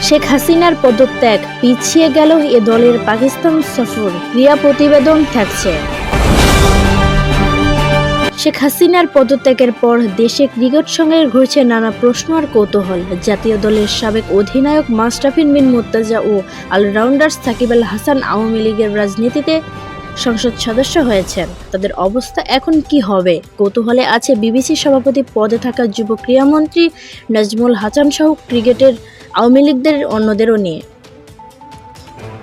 শেখ হাসিনার পদত্যাগ, পিছিয়ে গেল এ দলের পাকিস্তান সফর, ক্রিয়া প্রতিবেদন থাকছে। শেখ হাসিনার পদত্যাগের পর দেশে ক্রিকেট সঙ্গে ঘুরছে নানা প্রশ্ন আর কৌতূহল। জাতীয় দলের সাবেক অধিনায়ক মাশরাফি বিন মুর্তজা ও অলরাউন্ডার সাকিব আল হাসান আওয়ামী লীগের রাজনীতিতে সংসদ সদস্য হয়েছেন। তাদের অবস্থা এখন কি হবে? কৌতূহলে আছে বিবিসি সভাপতি পদে থাকা যুব ক্রীড়ামন্ত্রী নাজমুল হাসান সহ ক্রিকেটের আওয়ামী লীগদের অন্যদেরও নিয়ে।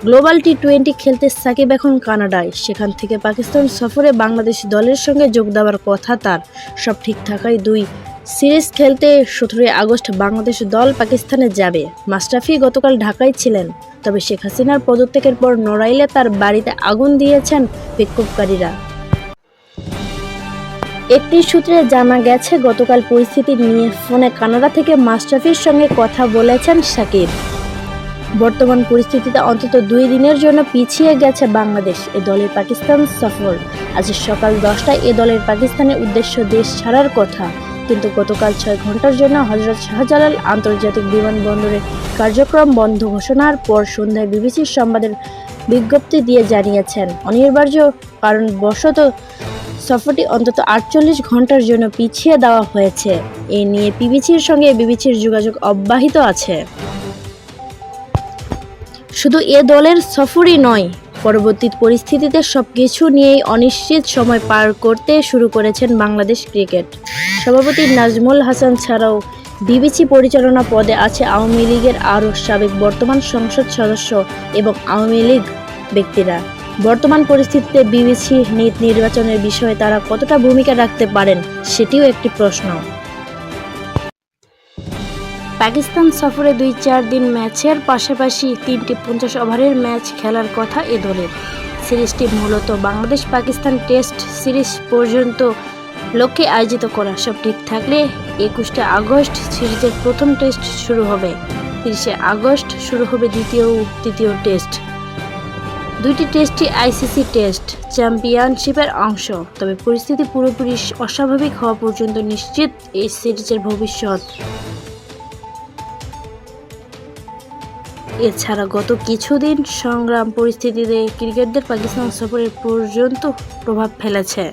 গ্লোবাল টি-20 খেলতে সাকিব এখন কানাডায়। সেখান থেকে পাকিস্তান সফরে বাংলাদেশ দলের সঙ্গে যোগ দেওয়ার কথা তার। সব ঠিক থাকায় 2 সিরিজ খেলতে 17 আগস্ট বাংলাদেশ দল পাকিস্তানে যাবে। মাশরাফি গতকাল ঢাকায় ছিলেন, তবে শেখ হাসিনার পদত্যাগের পর নড়াইলে তার বাড়িতে আগুন দিয়েছেন বিক্ষোভকারীরা। একটি সূত্রে জানা গেছে, গতকাল পরিস্থিতি নিয়ে ফোনে কানাডা থেকে মাশরাফির সঙ্গে কথা বলেছেন সাকিব। বর্তমান পরিস্থিতিতে অন্তত 2 দিনের জন্য পিছিয়ে গেছে বাংলাদেশ এ দলের পাকিস্তান সফর। আজ সকাল 10টায় এ দলের পাকিস্তানের উদ্দেশ্য দেশ ছাড়ার কথা, কিন্তু গতকাল 6 ঘন্টার জন্য হযরত শাহজালাল আন্তর্জাতিক বিমানবন্দরে কার্যক্রম বন্ধ ঘোষণার পর সন্ধ্যায় বিবিসির সংবাদের বিজ্ঞপ্তি দিয়ে জানিয়েছেন অনিবার্য কারণবশত সফরটি অন্তত 48 ঘন্টার জন্য পিছিয়ে দেওয়া হয়েছে। এ নিয়ে বিবিসির সঙ্গে বিবিসির যোগাযোগ অব্যাহত আছে। শুধু এ দলের সফরই নয়, পরবর্তী পরিস্থিতিতে সবকিছু নিয়েই অনিশ্চিত সময় পার করতে শুরু করেছেন বাংলাদেশ ক্রিকেট। সভাপতি নাজমুল হাসান ছাড়াও বিবিসি পরিচালনা পদে আছে আওয়ামী লীগের আরও সাবেক বর্তমান সংসদ সদস্য এবং আওয়ামী লীগ ব্যক্তিরা। বর্তমান পরিস্থিতিতে বিবিসি নির্বাচনের বিষয়ে তারা কতটা ভূমিকা রাখতে পারেন, সেটিও একটি প্রশ্ন। পাকিস্তান সফরে 2-4 দিন ম্যাচের পাশাপাশি 3টি 50 ওভারের ম্যাচ খেলার কথা এ দলের। সিরিজটি মূলত বাংলাদেশ-পাকিস্তান টেস্ট সিরিজ পর্যন্ত লক্ষ্যে আয়োজিত করা। সব ঠিক থাকলে 21 আগস্ট সিরিজের প্রথম টেস্ট শুরু হবে। 30 আগস্ট শুরু হবে দ্বিতীয় ও তৃতীয় টেস্ট। 2টি টেস্টই আইসিসি টেস্ট চ্যাম্পিয়নশিপের অংশ। তবে পরিস্থিতি পুরোপুরি অস্বাভাবিক হওয়া পর্যন্ত নিশ্চিত এই সিরিজের ভবিষ্যৎ। এছাড়া গত কিছুদিন সংগ্রাম পরিস্থিতিতে ক্রিকেটারদের পাকিস্তান সফরের পর্যন্ত প্রভাব ফেলেছে।